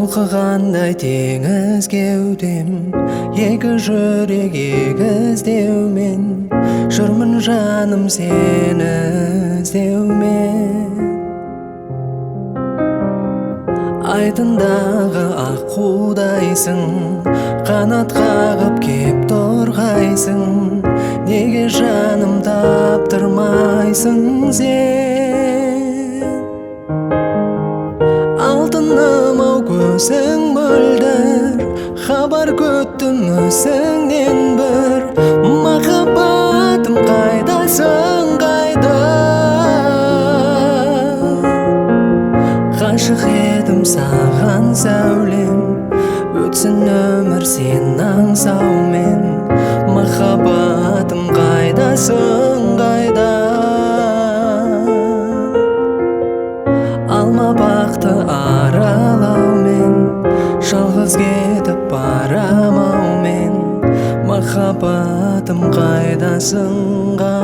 Толқығандай теңіз кеудем, екі жүрек егіздеумен, жүрмін жаным сені іздеумен. Айдындағы аққудайсың, қанат қағып кеп торғайсың, неге жаным таптырмайсың сен? Алтыным-ау көзің мөлдір, хабар күттім өзіңнен бір. Махаббатым қайдасың, қайда? Ғашық едім саған сәулем, өтсін өмір сен аңсаумен. Махаббатым қайдасың, қайда? Алма бақты аралаумен, жалғыз кетіп барамаумен. Махаббатым қайдасың, қайда?